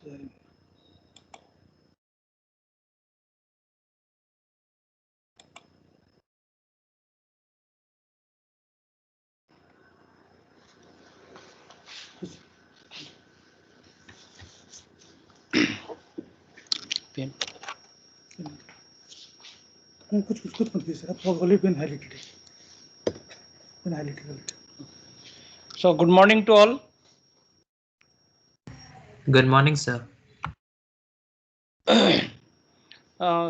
Pen कुछ मत कीजिए सर, आप ओनली पेन हाईलाइटेड है, pen highlighted. So good morning to all. Good morning, sir.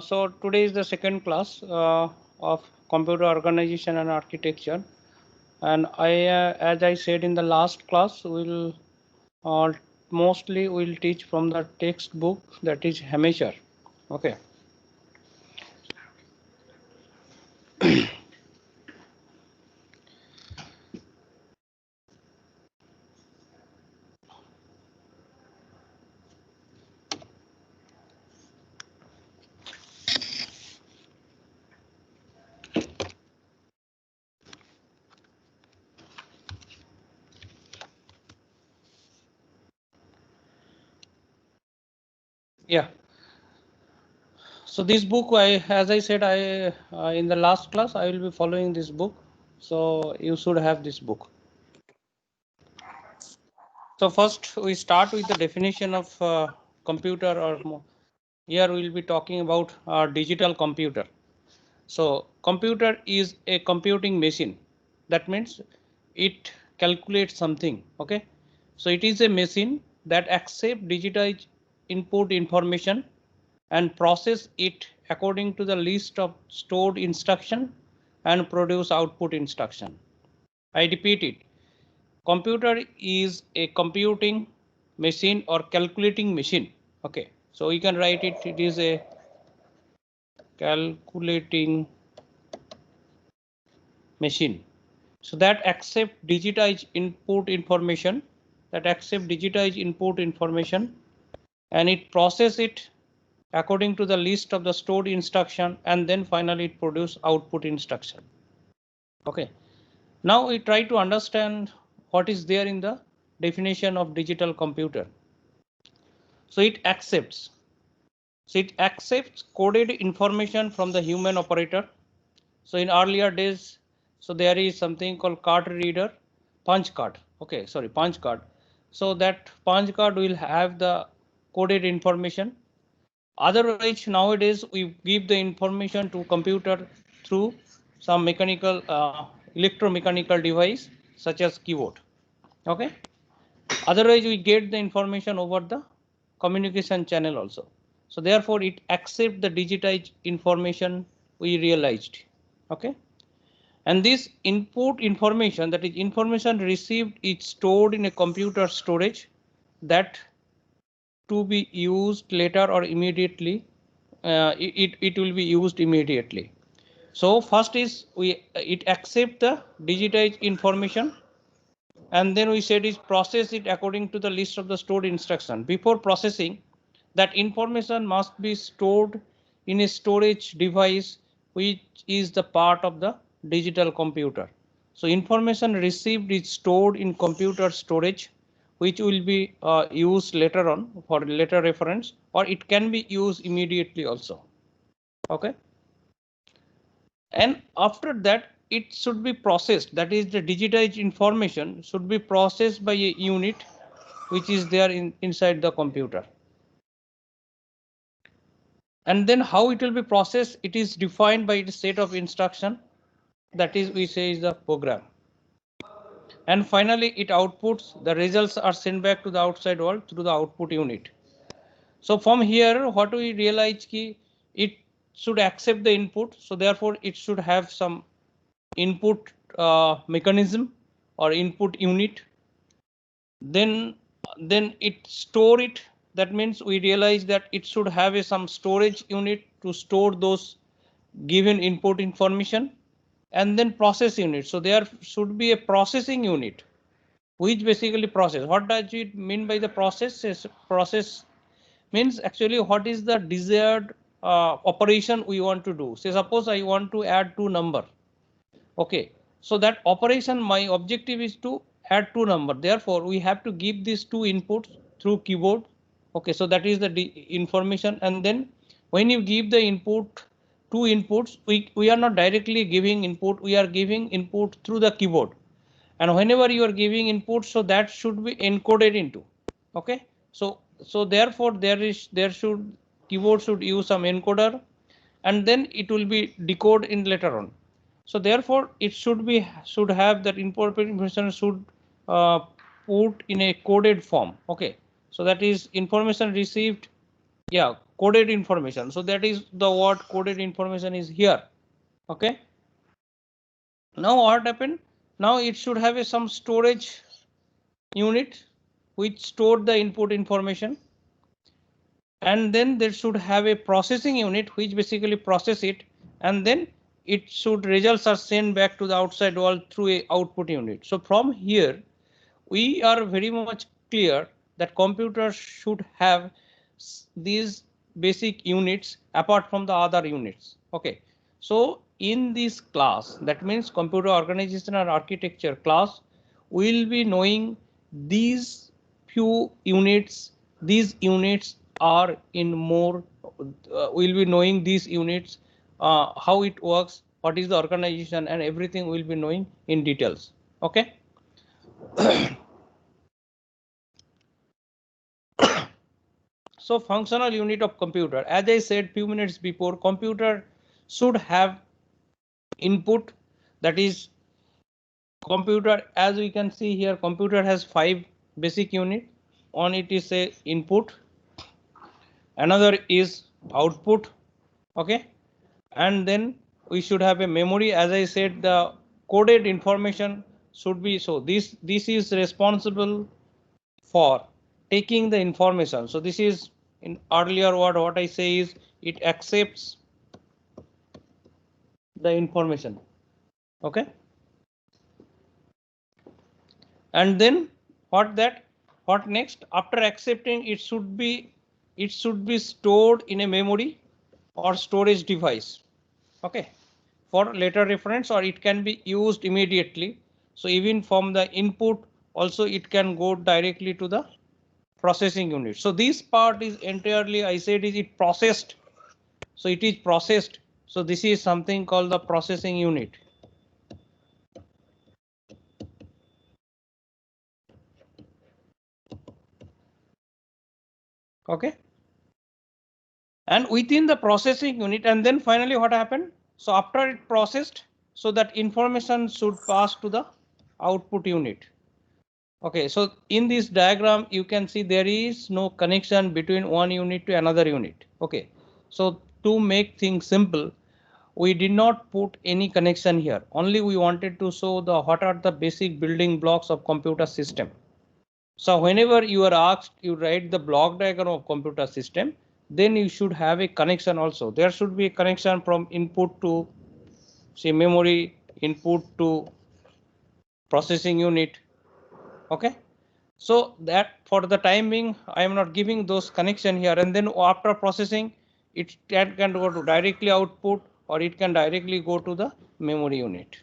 So today is the second class of computer organization and architecture, and as I said in the last class, we'll mostly we'll teach from the textbook, that is Hamisher. Okay. Yeah. So this book, as I said, in the last class, I will be following this book. So you should have this book. So first we start with the definition of computer, or here we will be talking about digital computer. So computer is a computing machine. That means it calculates something. Okay. So it is a machine that accepts digitized input information and process it according to the list of stored instruction and produce output instruction. I repeat it. Computer is a computing machine or calculating machine. Okay. So you can write it. It is a calculating machine. So that accept digitized input information, and it process it according to the list of the stored instruction, and then finally it produce output instruction. Okay. Now we try to understand what is there in the definition of digital computer. So it accepts coded information from the human operator. So in earlier days, so there is something called card reader, punch card. Okay, sorry, punch card. So that punch card will have the coded information. Otherwise, nowadays we give the information to computer through some mechanical, electromechanical device such as keyboard. Okay. Otherwise, we get the information over the communication channel also. So therefore, it accepts the digitized information we realized. Okay. And this input information, that is information received, is stored in a computer storage that to be used later or immediately. It will be used immediately. So first is it accept the digitized information, and then we said is process it according to the list of the stored instruction. Before processing, that information must be stored in a storage device which is the part of the digital computer. So information received is stored in computer storage, which will be used later on for later reference, or it can be used immediately also. Okay. And after that, it should be processed. That is, the digitized information should be processed by a unit which is there inside the computer. And then how it will be processed, it is defined by a set of instruction, that is, we say is the program. And finally, it outputs, the results are sent back to the outside world through the output unit. So from here, what we realize ki it should accept the input. So therefore, it should have some input mechanism or input unit. Then it store it. That means we realize that it should have some storage unit to store those given input information, and then process unit. So there should be a processing unit which basically process. What does it mean by the process? Process means actually what is the desired operation we want to do. Say suppose I want to add two number. Okay, so that operation, my objective is to add two number. Therefore, we have to give these two inputs through keyboard. Okay, so that is the information. And then when you give the input, two inputs, we are not directly giving input, we are giving input through the keyboard. And whenever you are giving input, so that should be encoded into. Okay, so therefore there should keyboard should use some encoder, and then it will be decoded in later on. So therefore it should have that information should uh, put in a coded form. Okay, so that is information received, yeah, coded information. So that is the word coded information is here. Okay, now what happened, now it should have a some storage unit which stored the input information, and then there should have a processing unit which basically process it, and then it should results are sent back to the outside world through a output unit. So from here we are very much clear that computers should have these basic units apart from the other units. Okay, so in this class, that means computer organization and architecture class, we will be knowing these few units. These units are in more, we'll be knowing these units, how it works, what is the organization, and everything we'll be knowing in details. Okay. So functional unit of computer, as I said few minutes before, computer should have input, that is computer, as we can see here, computer has 5 basic unit. On it is a input, another is output. Okay, and then we should have a memory. As I said, the coded information should be, so this is responsible for taking the information. So this is in earlier word, what I say is it accepts the information. Okay, and then what next, after accepting, it should be stored in a memory or storage device. Okay, for later reference, or it can be used immediately. So even from the input also it can go directly to the processing unit. So this part is entirely, I said, is it processed. So it is processed. So this is something called the processing unit. Okay, and within the processing unit, and then finally what happened, so after it processed, so that information should pass to the output unit. Okay, so in this diagram you can see there is no connection between one unit to another unit. Okay, so to make things simple, we did not put any connection here, only we wanted to show the what are the basic building blocks of computer system. So whenever you are asked, you write the block diagram of computer system, then you should have a connection also. There should be a connection from input to, say, memory, input to processing unit. Okay, so that for the time being, I am not giving those connection here, and then after processing, it can go to directly output, or it can directly go to the memory unit.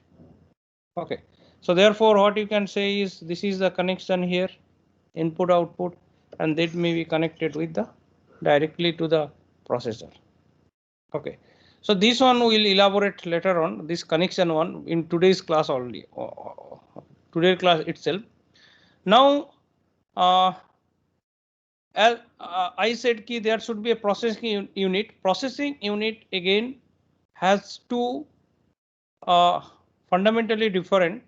Okay, so therefore what you can say is this is the connection here, input output, and that may be connected with the directly to the processor. Okay, so this one will elaborate later on, this connection one in today's class only, today's class itself. Now as I said ki there should be a processing unit. Processing unit again has two fundamentally different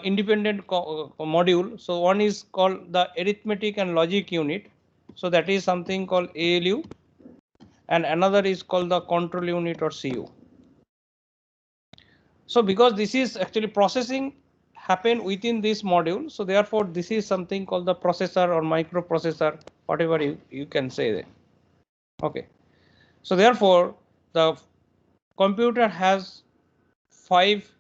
independent module. So one is called the arithmetic and logic unit. So that is something called ALU, and another is called the control unit or CU. So because this is actually processing happen within this module, so therefore this is something called the processor or microprocessor, whatever you can say there. Okay, so therefore the computer has 5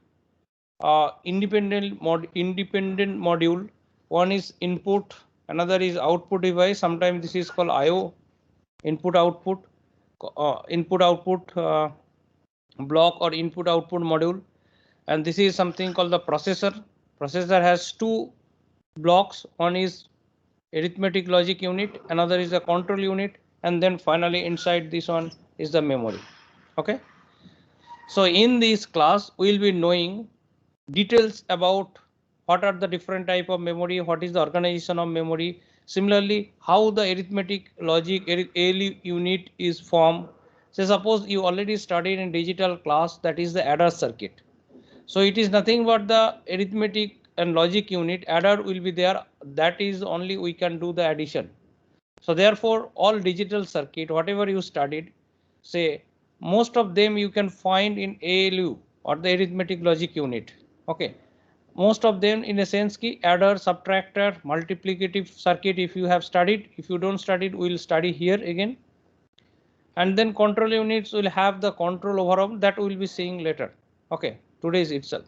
independent module. One is input, another is output device. Sometimes this is called IO, input output, block or input output module, and this is something called the processor. Processor has 2 blocks. One is arithmetic logic unit, another is the control unit, and then finally inside this one is the memory. Okay. So in this class, we will be knowing details about what are the different type of memory, what is the organization of memory, similarly how the arithmetic logic ALU unit is formed. So suppose you already studied in digital class, that is the adder circuit. So it is nothing but the arithmetic and logic unit. Adder will be there, that is only we can do the addition. So therefore all digital circuit whatever you studied, say most of them you can find in ALU or the arithmetic logic unit. Okay, most of them in a sense ki adder, subtractor, multiplicative circuit if you have studied. If you don't study, we will study here again. And then control units will have the control overall, that we will be seeing later. Okay, today's itself.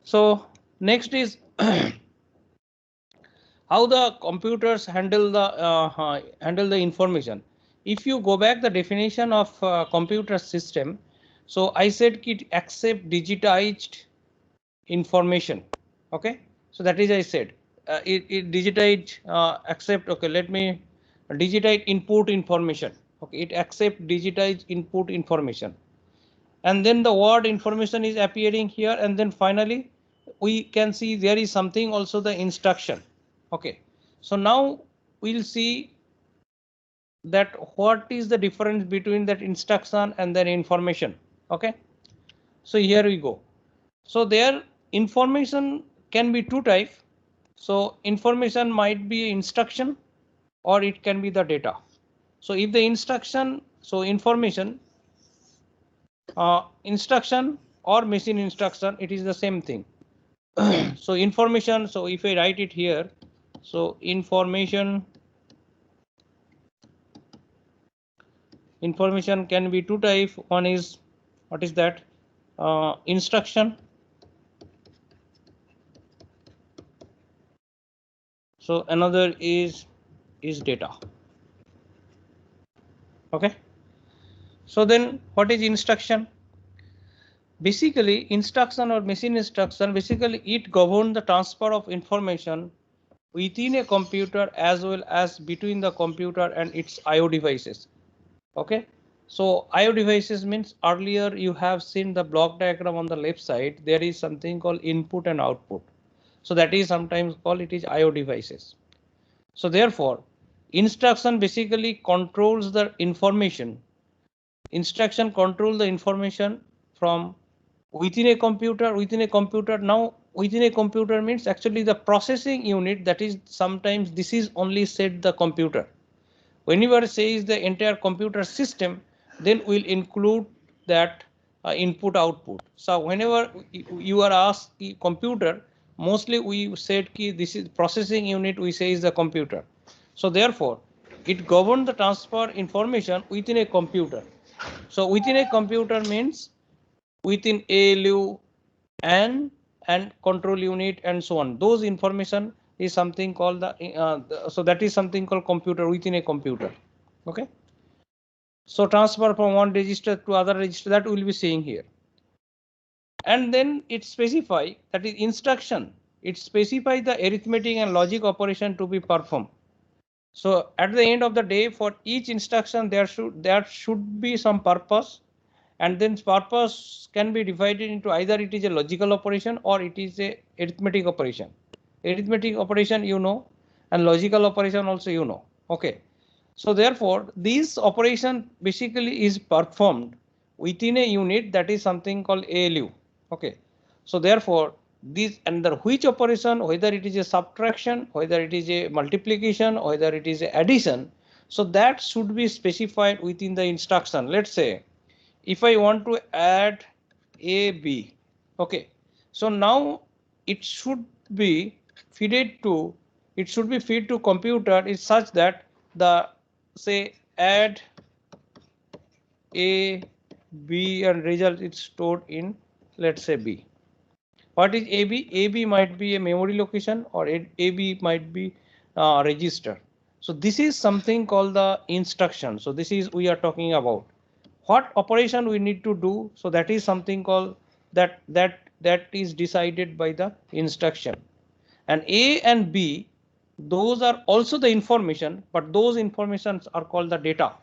So next is how the computers handle the information. If you go back the definition of computer system, so I said it accept digitized information. Okay, so that is I said it digitized accept. Okay, let me digitize input information. Okay, it accept digitized input information, and then the word information is appearing here, and then finally we can see there is something also the instruction. Okay, so now we'll see that what is the difference between that instruction and then information. Okay, so here we go. So there information can be two type. So information might be instruction or it can be the data. So if the instruction, so information, instruction or machine instruction, it is the same thing. So information, so if I write it here, so information can be two type. One is, what is that, instruction. So another is data. Okay, so then what is instruction? Basically instruction or machine instruction, basically it governs the transfer of information within a computer as well as between the computer and its IO devices. Okay, so IO devices means earlier you have seen the block diagram on the left side, there is something called input and output. So that is sometimes called it is IO devices. So therefore instruction basically controls the information. Instruction control the information from within a computer. Now within a computer means actually the processing unit, that is sometimes this is only said the computer. Whenever says the entire computer system, then we'll include that input output. So whenever you are asked computer, mostly we said ki this is processing unit, we say is the computer. So therefore it governs the transfer information within a computer. So within a computer means within ALU and control unit and so on. Those information is something called so that is something called computer within a computer. Okay. So transfer from one register to other register, that we will be seeing here. And then it specify, that is instruction. It specifies the arithmetic and logic operation to be performed. So at the end of the day, for each instruction there should be some purpose, and then purpose can be divided into either it is a logical operation or it is a arithmetic operation. Arithmetic operation you know, and logical operation also you know. Okay, so therefore this operation basically is performed within a unit, that is something called ALU. Okay, so therefore this under which operation, whether it is a subtraction, whether it is a multiplication, whether it is a addition, so that should be specified within the instruction. Let's say if I want to add AB, okay, so now it should be fed to, computer is such that the say add A, B and result is stored in, let's say B. What is AB? AB might be a memory location or AB might be register. So this is something called the instruction. So this is we are talking about. What operation we need to do? So that is something called that is decided by the instruction. And A and B, those are also the information, but those informations are called the data.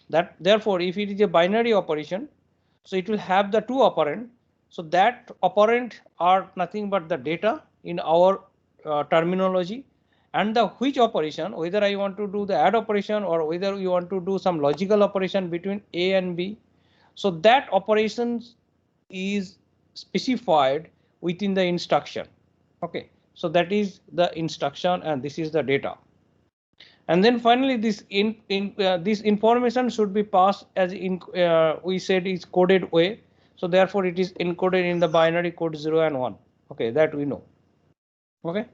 That therefore, if it is a binary operation, so it will have the two operand. So that operand are nothing but the data in our terminology, and the which operation, whether I want to do the add operation or whether you want to do some logical operation between A and B. So that operations is specified within the instruction. Okay, so that is the instruction and this is the data. And then finally this this information should be passed as in we said is coded way. So therefore it is encoded in the binary code 0 and 1. Okay, that we know. Okay.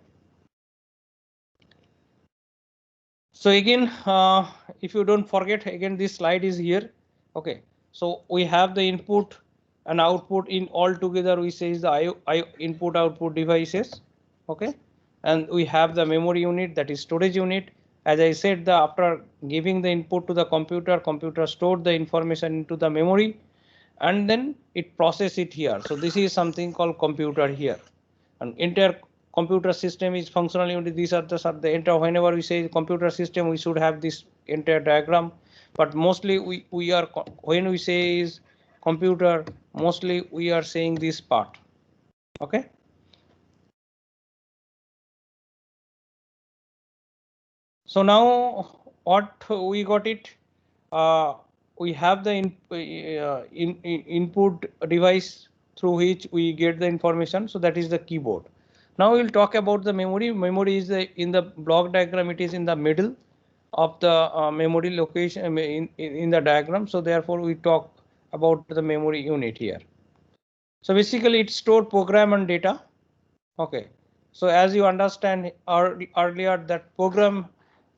So again, if you don't forget, again this slide is here. Okay, so we have the input and output in all together. We say is the I input output devices. Okay, and we have the memory unit, that is storage unit. As I said, the after giving the input to the computer stored the information into the memory, and then it process it here. So this is something called computer here. An entire computer system is functional unit. These are the entire, whenever we say computer system, we should have this entire diagram. But mostly we are, when we say is computer, mostly we are saying this part. Okay. So now what we got it, we have the input device through which we get the information. So that is the keyboard. Now we'll talk about the memory. Memory is in the block diagram. It is in the middle of the memory location in the diagram. So therefore we talk about the memory unit here. So basically it store program and data. Okay. So as you understand earlier, that program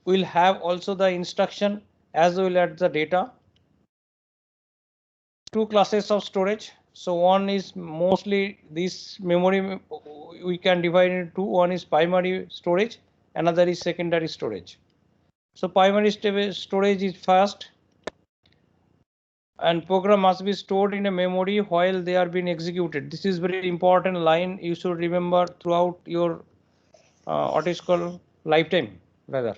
will have also the instruction as well as the data. Two classes of storage. So one is mostly this memory we can divide into two. One is primary storage, another is secondary storage. So primary storage is fast, and program must be stored in a memory while they are being executed. This is very important line you should remember throughout your what is called lifetime rather.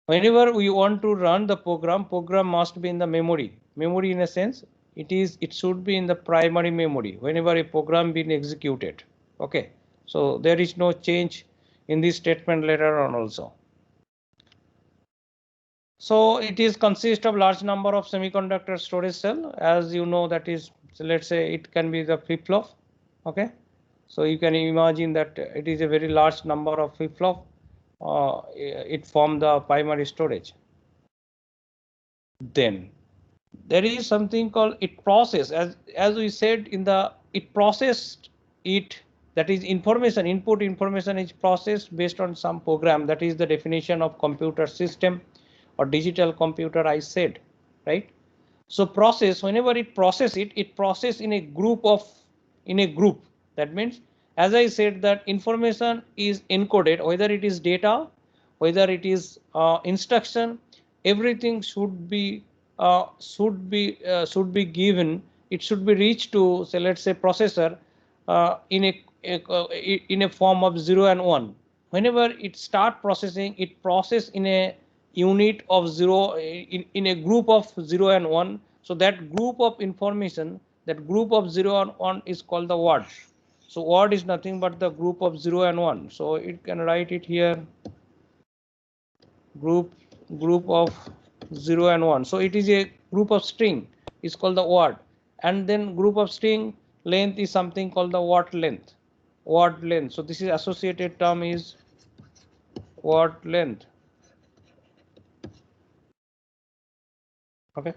Whenever we want to run the program must be in the memory. Memory in a sense, it should be in the primary memory whenever a program being executed. Okay, so there is no change in this statement later on also. So it is consist of large number of semiconductor storage cell. As you know, that is, so let's say it can be the flip-flop. Okay, so you can imagine that it is a very large number of flip-flop. It form the primary storage. Then there is something called it process. As we said in the it processed it, that is information, input information is processed based on some program. That is the definition of computer system or digital computer, I said, right? So process, whenever it process it process in a group. That means, as I said, that information is encoded, whether it is data, whether it is instruction, everything should be given. It should be reached to, say, let's say processor in a form of 0 and 1. Whenever it start processing, it process in a unit of 0, in a group of 0 and 1. So that group of information, that group of 0 and 1 is called the word. So word is nothing but the group of 0 and 1. So it can write it here, group of 0 and 1. So it is a group of string, is called the word. And then group of string length is something called the word length. Word length. So this is associated term is word length. Okay.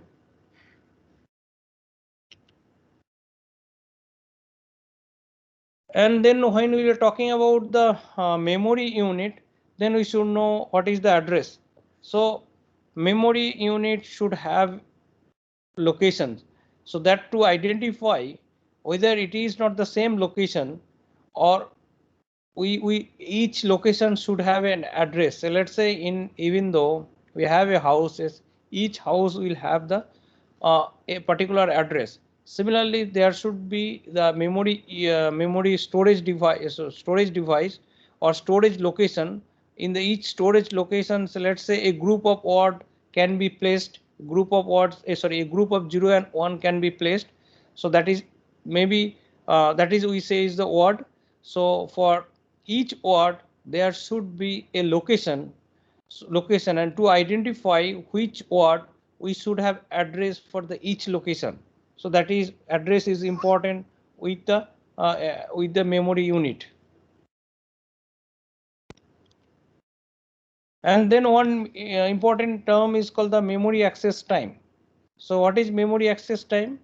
And then when we are talking about the memory unit, then we should know what is the address. So memory unit should have locations, so that to identify whether it is not the same location, or we each location should have an address. So let's say even though we have a house, each house will have the a particular address. Similarly, there should be the memory storage device or storage location in the each storage location. So let's say a group of odd can be placed, group of odds, a group of 0 and 1 can be placed. So that is maybe that is we say is the odd. So for each odd there should be a location, and to identify which odd we should have address for the each location. So that is address is important with the memory unit. And then one important term is called the memory access time. So what is memory access time?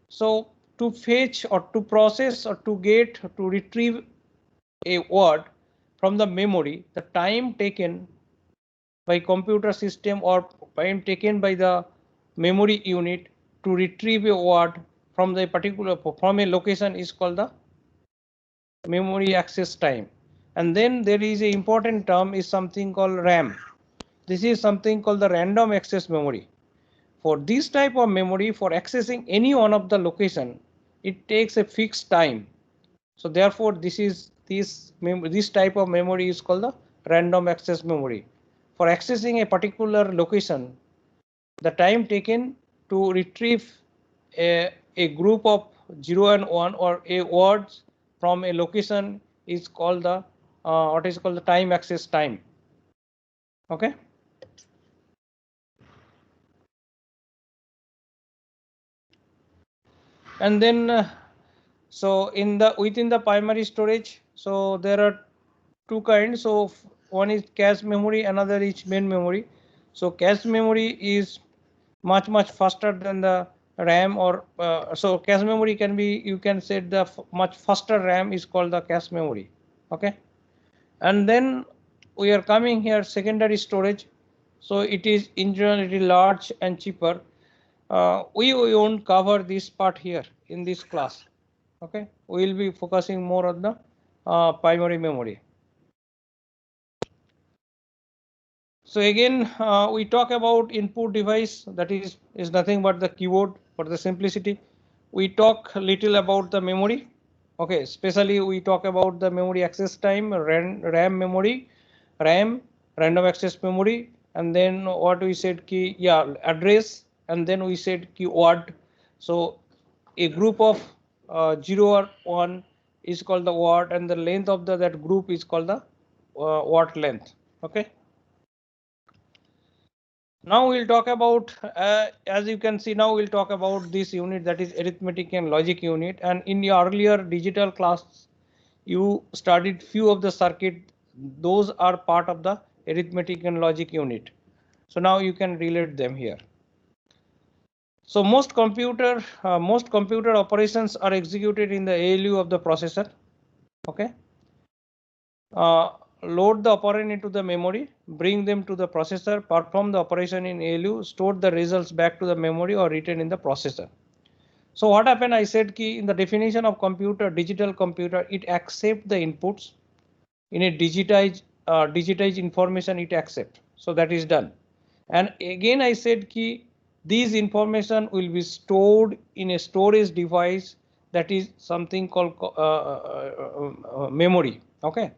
So to fetch or to process or to get to retrieve a word from the memory, the time taken by computer system or time taken by the memory unit to retrieve a word from the particular from a location is called the memory access time. And then there is a important term is something called RAM. This is something called the random access memory. For this type of memory, for accessing any one of the location, it takes a fixed time. So therefore, this type of memory is called the random access memory. For accessing a particular location, the time taken to retrieve a group of 0 and 1 or a words from a location is called the what is called the time access time. Okay. And then so in the within the primary storage, so there are two kinds. So one is cache memory, another is main memory. So cache memory is much faster than the RAM, or so cache memory can be, you can say the much faster RAM is called the cache memory. Okay. And then we are coming here secondary storage. So it is in general it is large and cheaper. We won't cover this part here in this class. Okay, we will be focusing more on the primary memory. So again, we talk about input device, that is nothing but the keyboard for the simplicity. We talk little about the memory. Okay, especially we talk about the memory access time, RAM memory, RAM, random access memory, and then what we said key, yeah, address, and then we said keyword. So a group of 0 or 1 is called the word, and the length of that group is called the word length. Okay. Now we'll talk about, as you can see, now we'll talk about this unit, that is arithmetic and logic unit. And in your earlier digital class, you studied few of the circuit. Those are part of the arithmetic and logic unit. So now you can relate them here. So most computer operations are executed in the ALU of the processor. Okay. Load the operand into the memory, bring them to the processor, perform the operation in ALU, store the results back to the memory or written in the processor. So what happened? I said key in the definition of computer, digital computer, it accepts the inputs in a digitized information. It accepts. So that is done. And again, I said key these information will be stored in a storage device, that is something called memory. Okay.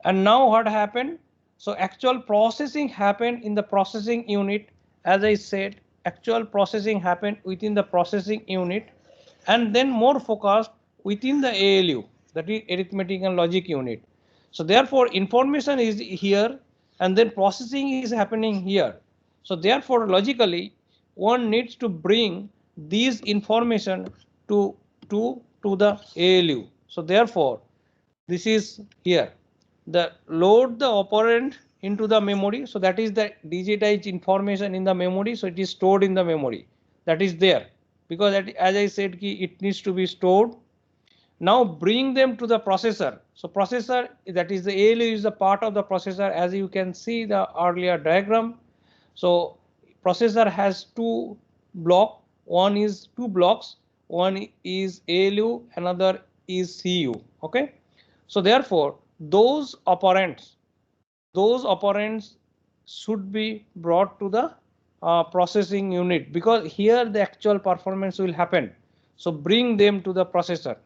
And now what happened? So actual processing happened in the processing unit. As I said, actual processing happened within the processing unit, and then more focused within the ALU, that is arithmetic and logic unit. So therefore information is here and then processing is happening here. So therefore logically one needs to bring these information to the ALU. So therefore this is here, the load the operand into the memory. So that is the digitized information in the memory. So it is stored in the memory, that is there, because as I said key, it needs to be stored. Now bring them to the processor. So processor, that is the ALU is the part of the processor, as you can see the earlier diagram. So processor has two blocks, one is ALU, another is CU. Okay. So therefore those operands should be brought to the processing unit, because here the actual performance will happen. So bring them to the processor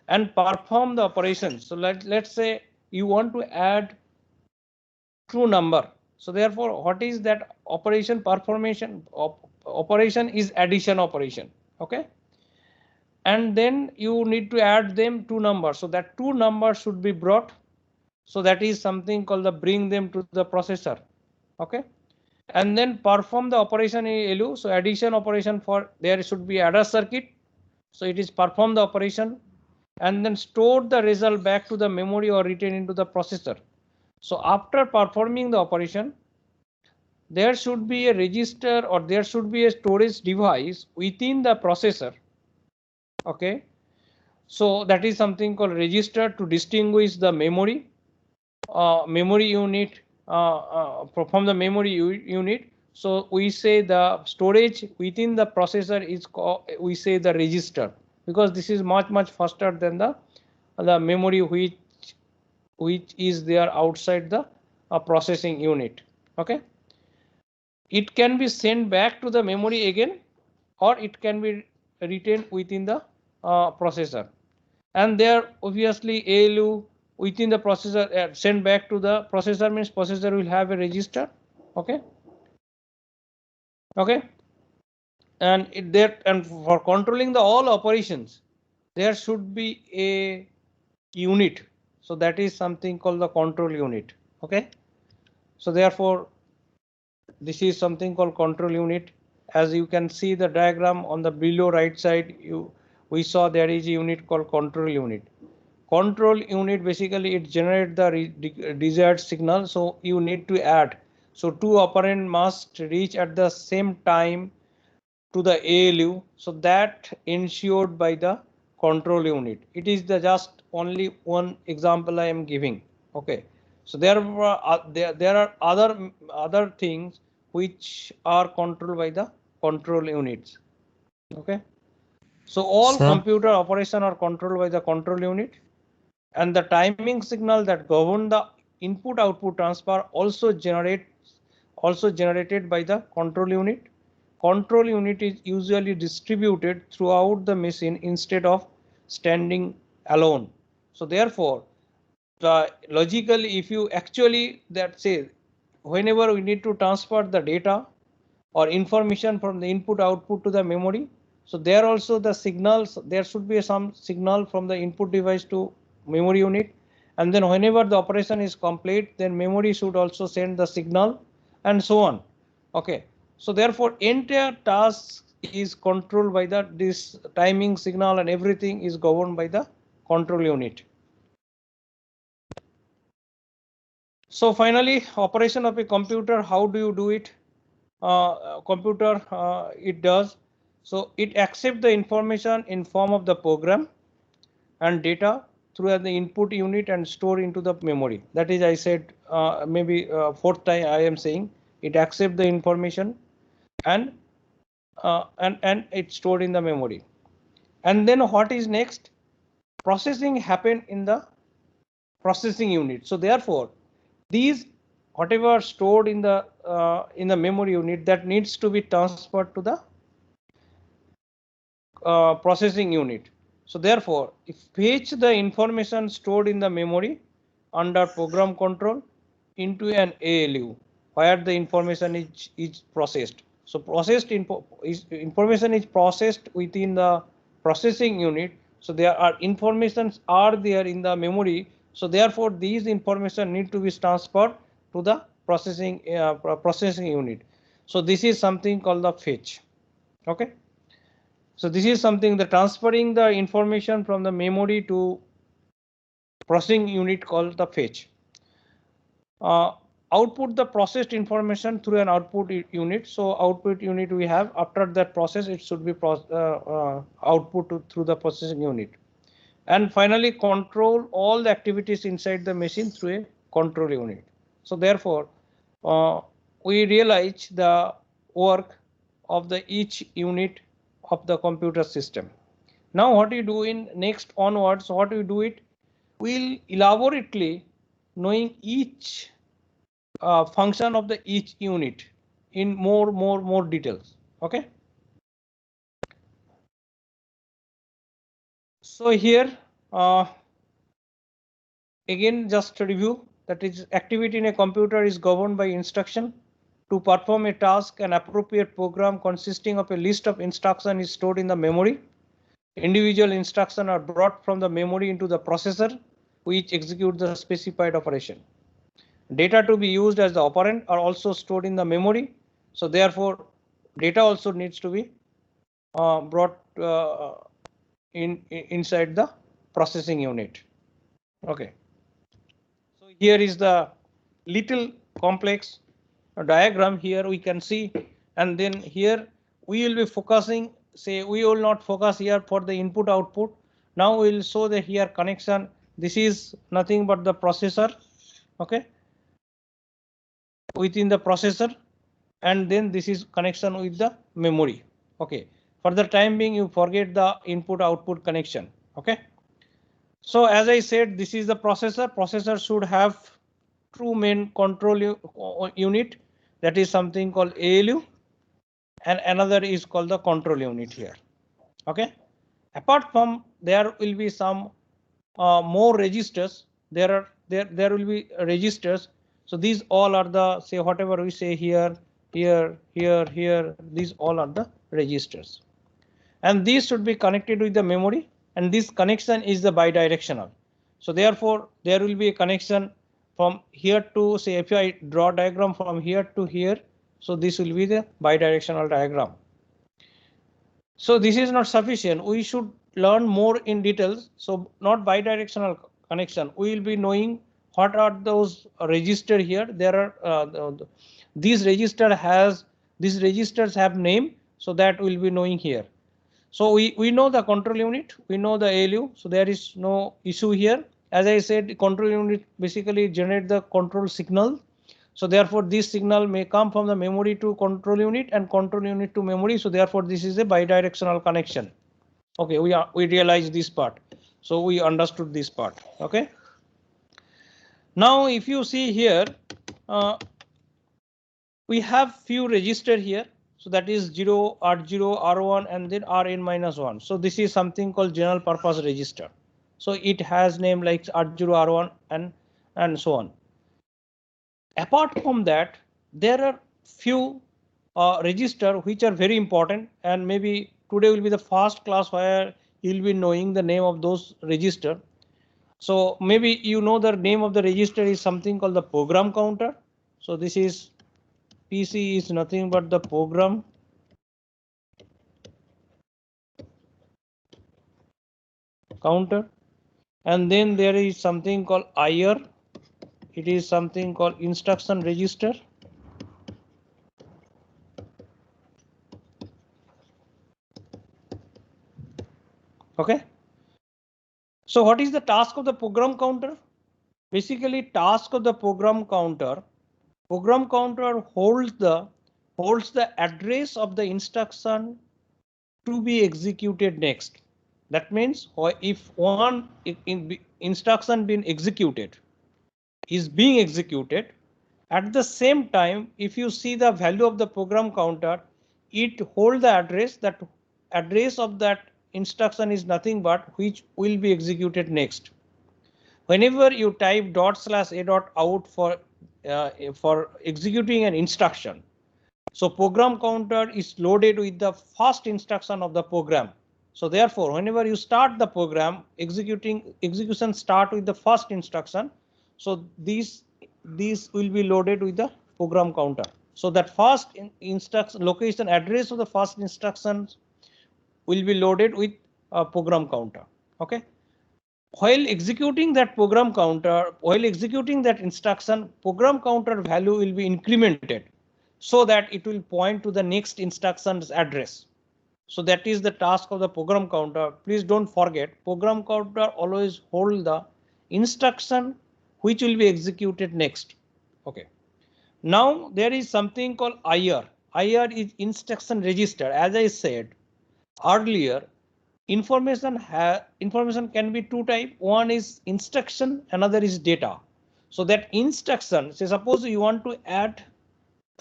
and perform the operations. So let's say you want to add true number. So therefore, what is that operation performation? Operation is addition operation. Okay. And then you need to add them two numbers. So that two numbers should be brought. So that is something called the bring them to the processor. Okay. And then perform the operation in ALU. So addition operation for there should be adder circuit. So it is perform the operation and then store the result back to the memory or written into the processor. So after performing the operation, there should be a register or there should be a storage device within the processor. Okay. So that is something called register to distinguish the memory unit from the memory unit. So we say the storage within the processor is called, we say the register, because this is much faster than the memory which is there outside the processing unit. Okay. It can be sent back to the memory again, or it can be retained within the processor. And there obviously ALU within the processor sent back to the processor means processor will have a register. Okay. Okay. And and for controlling the all operations, there should be a unit. So that is something called the control unit. Okay. So therefore, this is something called control unit. As you can see the diagram on the below right side, we saw there is a unit called control unit. Control unit basically it generates the desired signal. So you need to add. So two operand must reach at the same time to the ALU. So that ensured by the control unit. It is the just only one example I am giving. Okay. So there are other things which are controlled by the control units. Okay. So all Sir, computer operation are controlled by the control unit, and the timing signal that govern the input output transfer also generated by the control unit. Control unit is usually distributed throughout the machine instead of standing alone. So therefore, logically, if you actually that say whenever we need to transfer the data or information from the input output to the memory, so there also the signals, there should be some signal from the input device to memory unit, and then whenever the operation is complete, then memory should also send the signal and so on. Okay. So therefore entire task is controlled by this timing signal, and everything is governed by the control unit. So finally, operation of a computer, how do you do it? Computer it does. So it accepts the information in form of the program and data through the input unit and store into the memory. That is, I said maybe fourth time I am saying it accepts the information and it's stored in the memory. And then what is next? Processing happen in the processing unit. So therefore, these whatever stored in the memory unit, that needs to be transferred to the processing unit. So therefore, if fetch the information stored in the memory under program control into an ALU where the information is processed. So information is processed within the processing unit. So there are informations are there in the memory. So therefore, these information need to be transferred to the processing unit. So this is something called the fetch. Okay. So this is something the transferring the information from the memory to processing unit called the fetch. Output the processed information through an output unit. So output unit we have, after that process it should be output through the processing unit. And finally control all the activities inside the machine through a control unit. So therefore we realize the work of the each unit of the computer system. Now what you do in next onwards, what we do it, we'll elaborately knowing each function of the each unit in more details. Okay. So here again just to review that is activity in a computer is governed by instruction. To perform a task, an appropriate program consisting of a list of instructions is stored in the memory. Individual instructions are brought from the memory into the processor, which executes the specified operation. Data to be used as the operand are also stored in the memory. So therefore, data also needs to be brought inside the processing unit. Okay. So here is the little complex diagram. Here we can see, and then here we will be focusing. Say we will not focus here for the input output. Now we will show the here connection. This is nothing but the processor. Okay. Within the processor, and then this is connection with the memory. Okay. For the time being, you forget the input output connection. Okay. So as I said, this is the processor. Processor should have two main control unit, that is something called ALU, and another is called the control unit here. Okay. Apart from there will be some more registers. There will be registers. So these all are the, say whatever we say here, here. These all are the registers, and these should be connected with the memory. And this connection is the bidirectional. So therefore, there will be a connection from here to, say if I draw diagram from here to here. So this will be the bidirectional diagram. So this is not sufficient. We should learn more in details. So not bidirectional connection. We will be knowing what are those register here. There are these registers have name. So that we'll be knowing here. So we know the control unit, we know the ALU, so there is no issue here. As I said, control unit basically generate the control signal. So therefore, this signal may come from the memory to control unit and control unit to memory. So therefore, this is a bidirectional connection. Okay, we realize this part. So we understood this part. Okay. Now, if you see here, we have few register here. So that is 0, R0, R1, and then Rn minus 1. So this is something called general purpose register. So it has name like R0, R1, and so on. Apart from that, there are few register which are very important, and maybe today will be the first class where you'll be knowing the name of those register. So maybe you know the name of the register is something called the program counter. So this is PC is nothing but the program counter, and then there is something called IR. It is something called instruction register. Okay. So what is the task of the program counter? Basically, task of the program counter holds the address of the instruction to be executed next. That means if one instruction being executed is being executed, at the same time, if you see the value of the program counter, it holds the address. That address of that instruction is nothing but which will be executed next. Whenever you type ./a.out for executing an instruction, so program counter is loaded with the first instruction of the program. So therefore, whenever you start the program, execution start with the first instruction. So these will be loaded with the program counter. So that first instruction location address of the first instructions will be loaded with a program counter. Okay. While executing that program counter, while executing that instruction, program counter value will be incremented so that it will point to the next instruction's address. So that is the task of the program counter. Please don't forget, program counter always hold the instruction which will be executed next. Okay. Now there is something called IR. IR is instruction register. As I said earlier, information can be two types. One is instruction, another is data. So that instruction, say suppose you want to add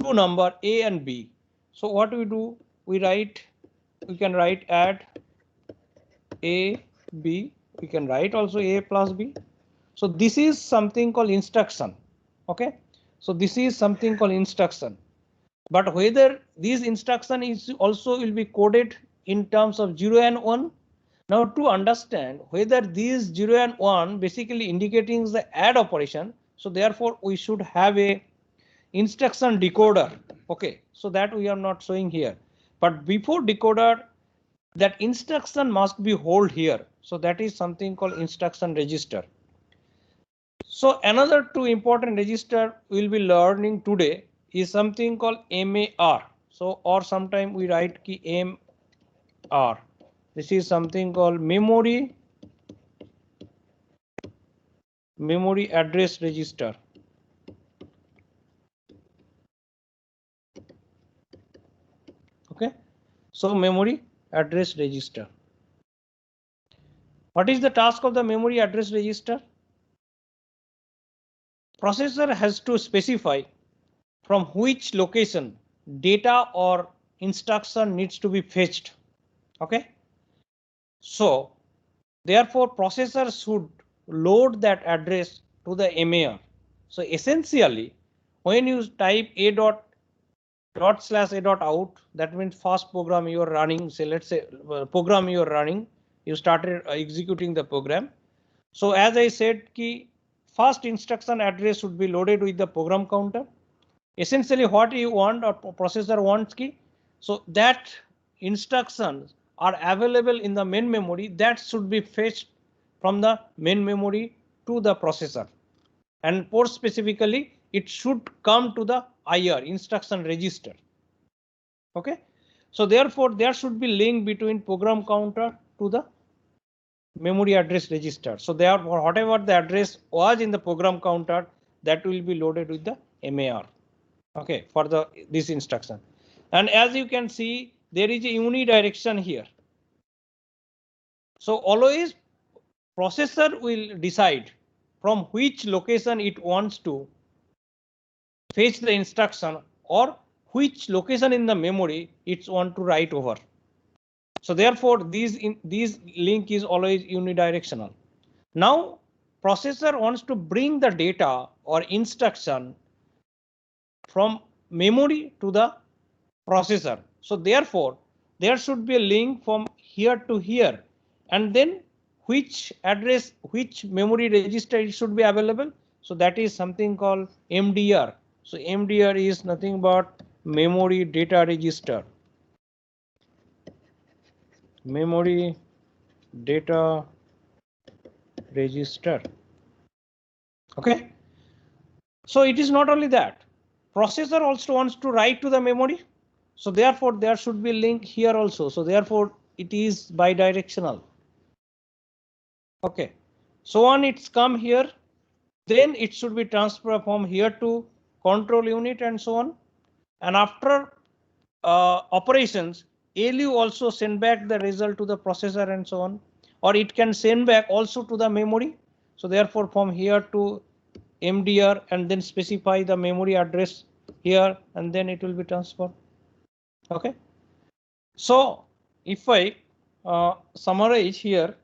two number A and B. So what we do, we can write add A, B. We can write also A plus B. So this is something called instruction. Okay, so this is something called instruction. But whether this instruction is also will be coded in terms of 0 and 1. Now to understand whether these 0 and 1 basically indicating the add operation, so therefore we should have a instruction decoder. Okay, so that we are not showing here. But before decoder, that instruction must be hold here. So that is something called instruction register. So another two important register we'll be learning today is something called MAR. So or sometime we write key MR. This is something called memory address register. Okay, so memory address register. What is the task of the memory address register? Processor has to specify from which location data or instruction needs to be fetched. Okay, so therefore processor should load that address to the MAR. So essentially when you type a./a.out, that means first program you are running, say let's say program you are running, you started executing the program. So as I said, key first instruction address should be loaded with the program counter. Essentially what you want or processor wants key, so that instructions are available in the main memory, that should be fetched from the main memory to the processor, and more specifically it should come to the IR instruction register. Okay, so therefore there should be link between program counter to the memory address register. So therefore whatever the address was in the program counter, that will be loaded with the MAR. Okay, for the this instruction. And as you can see, there is a unidirection here. So always processor will decide from which location it wants to fetch the instruction or which location in the memory it wants to write over. So therefore these link is always unidirectional. Now processor wants to bring the data or instruction from memory to the processor. So therefore there should be a link from here to here, and then which address, which memory register it should be available. So that is something called MDR. So MDR is nothing but memory data register. Memory data register. Okay. So it is not only that, processor also wants to write to the memory. So therefore there should be link here also. So therefore it is bidirectional. Okay, so on it's come here, then it should be transferred from here to control unit and so on. And after operations, ALU also send back the result to the processor and so on, or it can send back also to the memory. So therefore from here to MDR and then specify the memory address here, and then it will be transferred. Okay, so if I summarize here,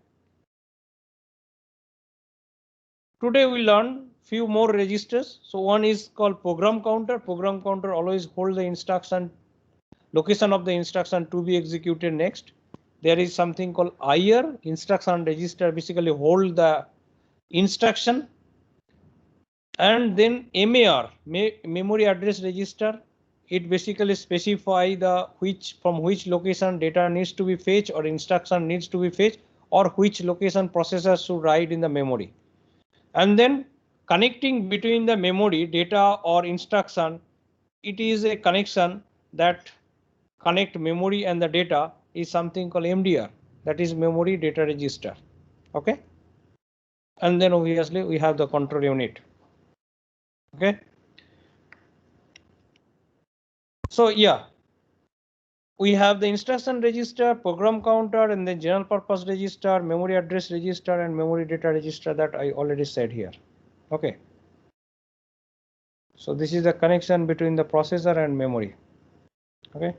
today we learn few more registers. So one is called program counter. Program counter always hold the instruction location of the instruction to be executed next. There is something called IR instruction register, basically hold the instruction. And then MAR memory address register, it basically specify the from which location data needs to be fetched or instruction needs to be fetched, or which location processor should write in the memory. And then connecting between the memory data or instruction, it is a connection that connect memory and the data is something called MDR, that is memory data register. Okay, and then obviously we have the control unit. Okay, so yeah, we have the instruction register, program counter, and then general purpose register, memory address register, and memory data register that I already said here. Okay, so this is the connection between the processor and memory. Okay,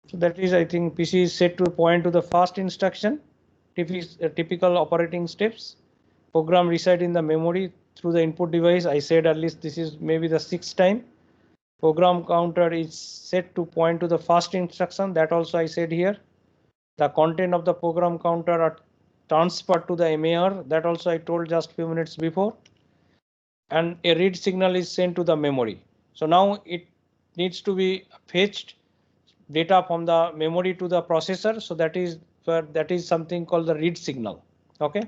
so that is, I think PC is set to point to the first instruction. typical operating steps. Program reside in the memory through the input device. I said at least this is maybe the 6th time. Program counter is set to point to the first instruction. That also I said here. The content of the program counter are transferred to the MAR. That also I told just few minutes before. And a read signal is sent to the memory. So now it needs to be fetched data from the memory to the processor. So that is something called the read signal. Okay.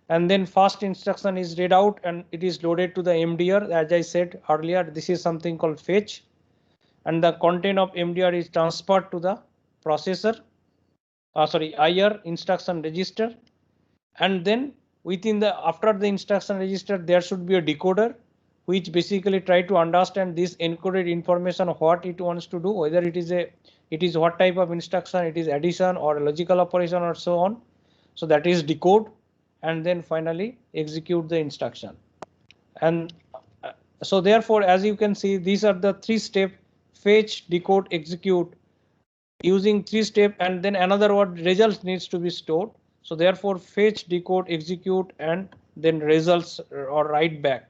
And then first instruction is read out and it is loaded to the MDR. As I said earlier, this is something called fetch. And the content of MDR is transferred to the processor, IR instruction register. And then after the instruction register, there should be a decoder which basically try to understand this encoded information, what it wants to do, whether it is what type of instruction, it is addition or logical operation or so on. So that is decode and then finally execute the instruction. And so therefore, as you can see, these are the 3 steps: fetch, decode, execute, using 3 steps, and then another word results needs to be stored. So therefore fetch, decode, execute, and then results or write back.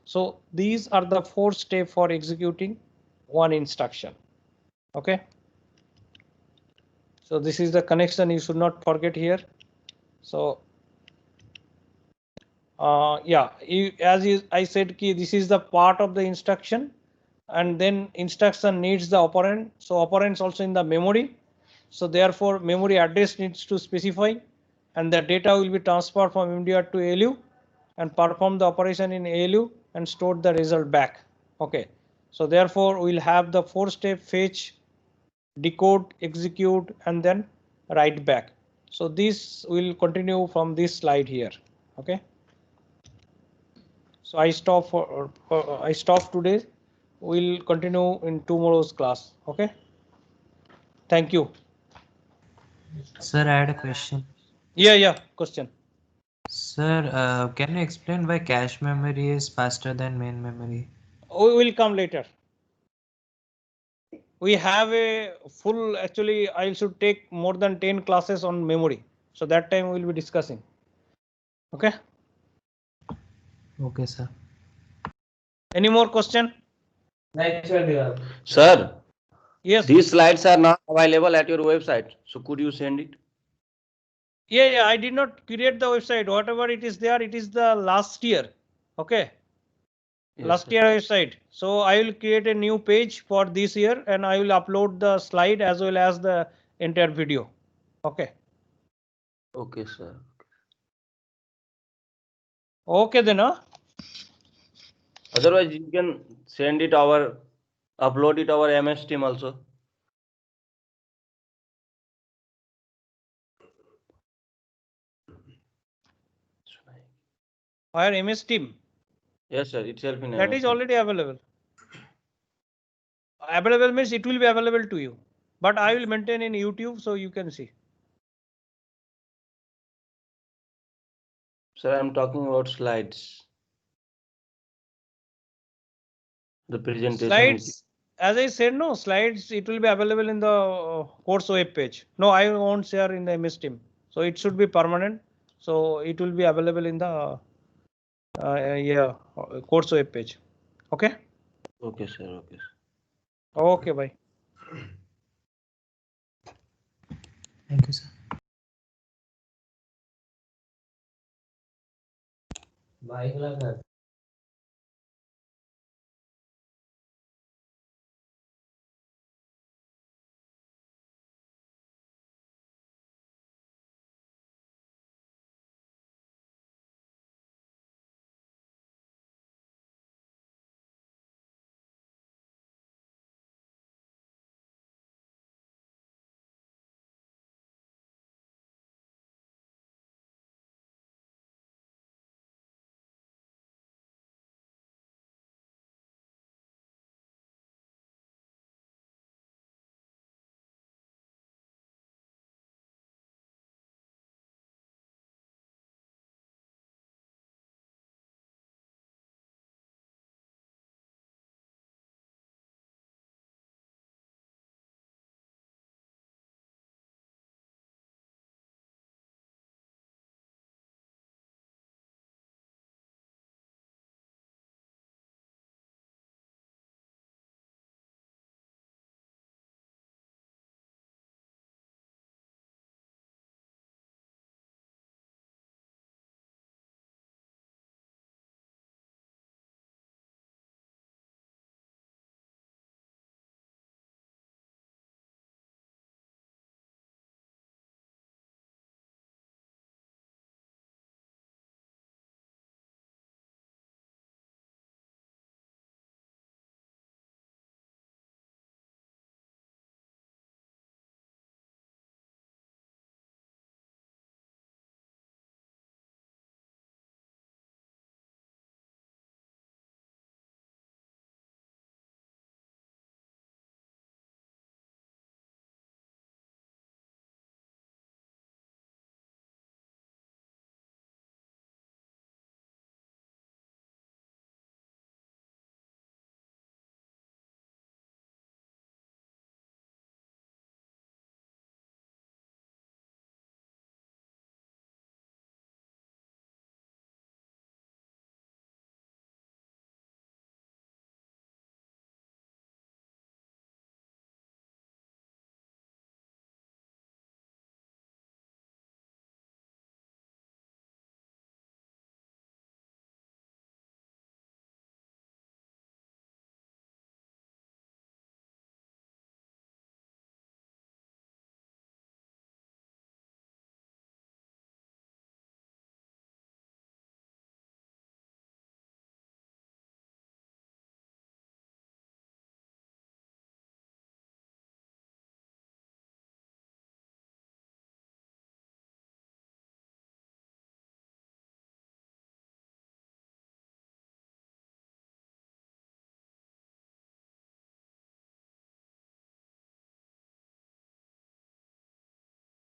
So these are the 4 steps for executing one instruction. Okay. So this is the connection you should not forget here. So yeah, I said this is the part of the instruction, and then instruction needs the operand. So operands also in the memory. So therefore memory address needs to specify, and the data will be transferred from MDR to ALU and perform the operation in ALU and store the result back. Okay. So therefore we'll have the 4-step fetch, decode, execute, and then write back. So this will continue from this slide here. Okay. So I stop today. We'll continue in tomorrow's class. Okay. Thank you. Sir, I had a question. Yeah. Question. Sir, can you explain why cache memory is faster than main memory? We will come later. We have a full, actually I should take more than 10 classes on memory. So that time we will be discussing. Okay. Okay, sir. Any more question? Sir, Yes. these slides are not available at your website. So could you send it? Yeah. I did not create the website. Whatever it is there, it is the last year. Okay. Yes, Last sir. year website. So I will create a new page for this year and I will upload the slide as well as the entire video. Okay. Okay, sir. Okay then. Otherwise, you can send it upload it our MS team also. Our MS team. Yes, sir. Itself in That MS is team. already available. Available means it will be available to you. But I will maintain in YouTube so you can see. Sir, I'm talking about slides. The presentation. Slides, as I said, no slides, it will be available in the course web page. No, I won't share in the MS team. So it should be permanent. So it will be available in the course web page. Okay. Okay, sir. Okay, sir. Okay, bye. Thank you, sir. Bye,